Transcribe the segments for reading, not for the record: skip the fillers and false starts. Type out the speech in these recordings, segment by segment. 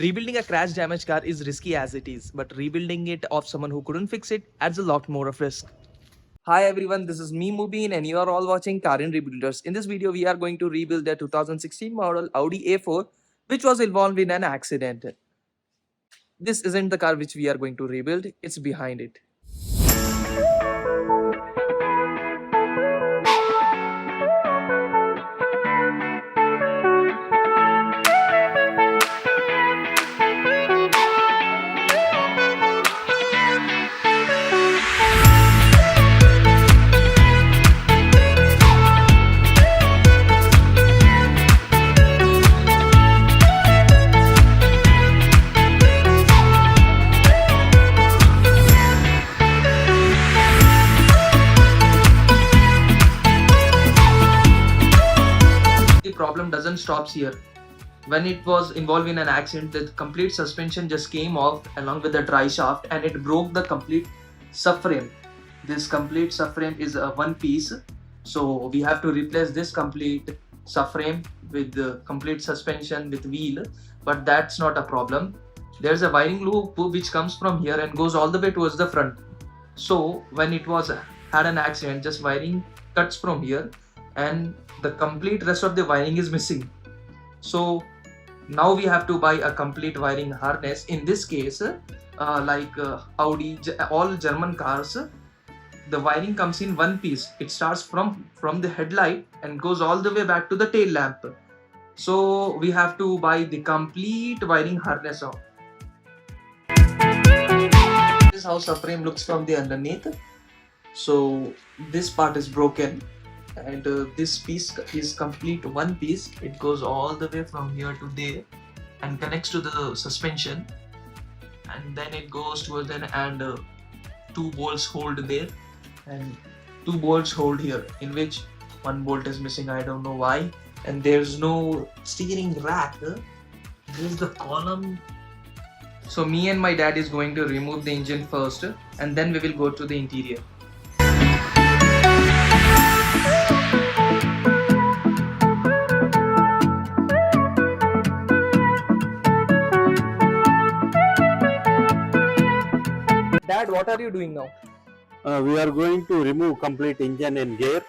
Rebuilding a crash damaged car is risky as it is, but rebuilding it of someone who couldn't fix it adds a lot more of risk. Hi everyone, this is me Mubin and you are all watching Car in Rebuilders. In this video, we are going to rebuild the 2016 model Audi A4 which was involved in an accident. This isn't the car which we are going to rebuild, it's behind it. The problem doesn't stop here. When it was involved in an accident, the complete suspension just came off along with the dry shaft and it broke the complete subframe. This complete subframe is a one piece, so we have to replace this complete subframe with the complete suspension with wheel, but that's not a problem. There's a wiring loop which comes from here and goes all the way towards the front. So when it was had an accident, just wiring cuts from here and the complete rest of the wiring is missing. So now we have to buy a complete wiring harness. In this case, Audi, all German cars, the wiring comes in one piece. It starts from the headlight and goes all the way back to the tail lamp. So we have to buy the complete wiring harness now. This is how subframe looks from the underneath. So this part is broken and this piece is complete one piece. It goes all the way from here to there and connects to the suspension, and then it goes towards the and two bolts hold there and two bolts hold here, in which one bolt is missing, I don't know why. And there's no steering rack. This is the column. So me and my dad is going to remove the engine first and then we will go to the interior. Dad, what are you doing now? We are going to remove complete engine and gear,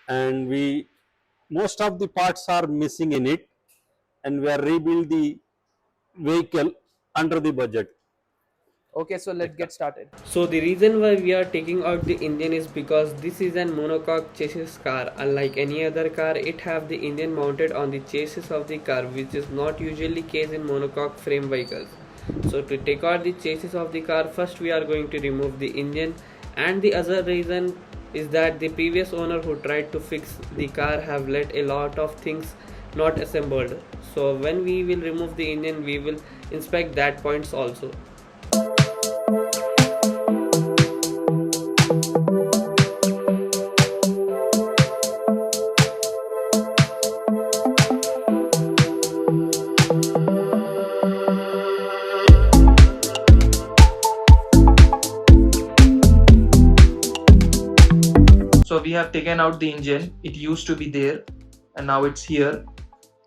and most of the parts are missing in it, and we are rebuild the vehicle under the budget. Okay, so let's get started. So the reason why we are taking out the engine is because this is an monocoque chassis car. Unlike any other car, it have the engine mounted on the chassis of the car, which is not usually case in monocoque frame vehicles. So to take out the chassis of the car, first we are going to remove the engine, and the other reason is that the previous owner who tried to fix the car have let a lot of things not assembled. So when we will remove the engine, we will inspect that points also. So we have taken out the engine. It used to be there and now it's here.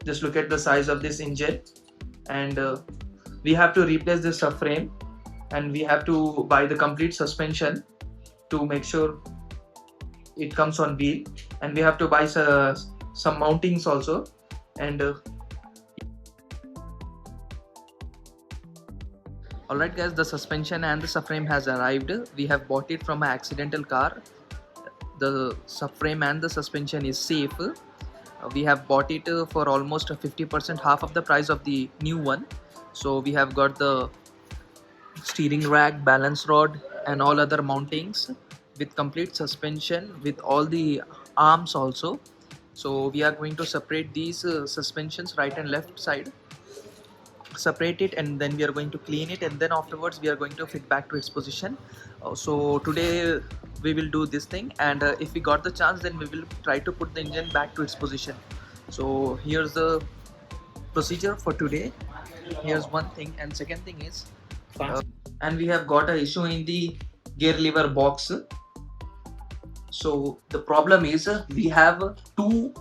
Just look at the size of this engine, and we have to replace this subframe and we have to buy the complete suspension to make sure it comes on wheel, and we have to buy some mountings also. And alright guys, the suspension and the subframe has arrived. We have bought it from an accidental car. The subframe and the suspension is safe. We have bought it for almost 50%, half of the price of the new one. So we have got the steering rack, balance rod and all other mountings with complete suspension with all the arms also. So we are going to separate these suspensions, right and left side, separate it, and then we are going to clean it, and then afterwards we are going to fit back to its position. So today we will do this thing, and if we got the chance, then we will try to put the engine back to its position. So here's the procedure for today. Here's one thing, and second thing is and we have got a issue in the gear lever box. So the problem is we have two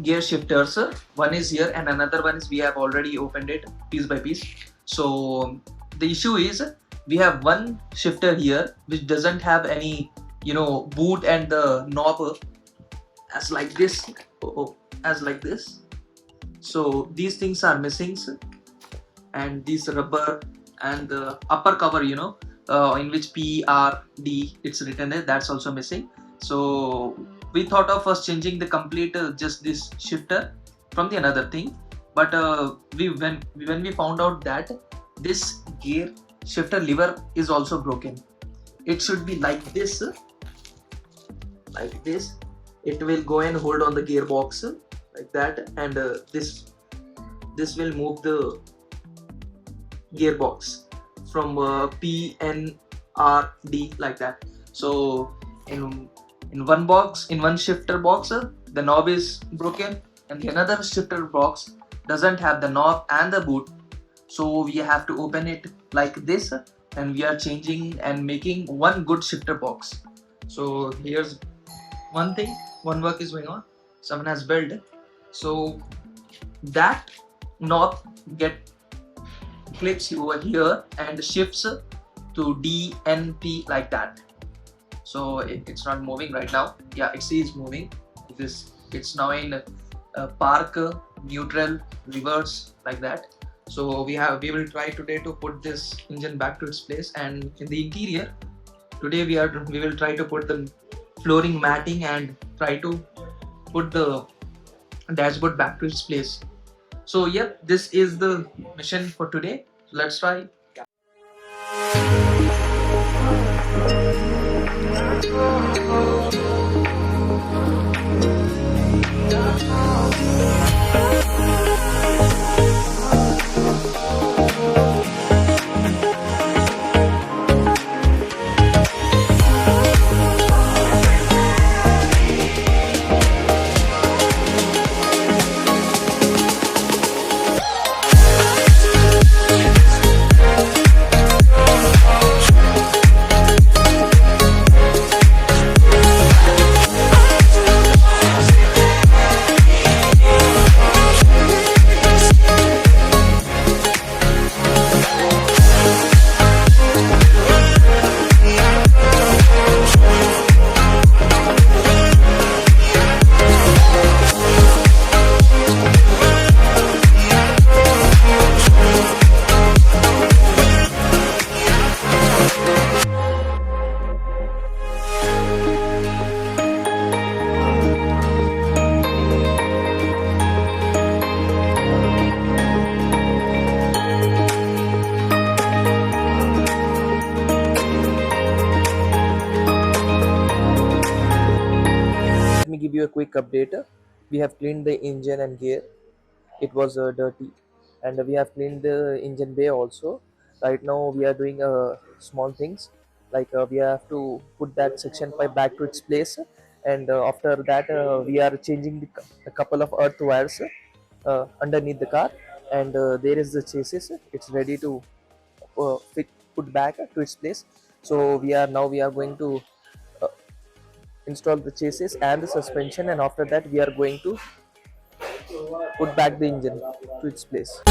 gear shifters. One is here and another one is we have already opened it piece by piece. So the issue is we have one shifter here which doesn't have any, you know, boot and the knob as like this, as like this. So these things are missing, and this rubber and the upper cover, you know, in which PRD it's written there, that's also missing. So we thought of us changing the complete just this shifter from the another thing, but when we found out that this gear shifter lever is also broken. It should be like this, like this. It will go and hold on the gearbox like that, and this will move the gearbox from PNRD like that. So in one box, in one shifter box, the knob is broken, and the another shifter box doesn't have the knob and the boot. So we have to open it like this, and we are changing and making one good shifter box. So here's one thing, one work is going on, someone has built it. So that knob get clips over here and shifts to DNP like that. So it's not moving right now. Yeah, it is moving. It's now in park, neutral, reverse like that. So we will try today to put this engine back to its place, and in the interior today we will try to put the flooring matting and try to put the dashboard back to its place. So yeah, this is the mission for today. So let's try. Let me give you a quick update. We have cleaned the engine and gear. It was dirty, and we have cleaned the engine bay also. Right now we are doing small things, like we have to put that section pipe back to its place, and after that we are changing a couple of earth wires underneath the car, and there is the chassis. It's ready to put back to its place. So we are going to uh, install the chassis and the suspension, and after that we are going to put back the engine to its place.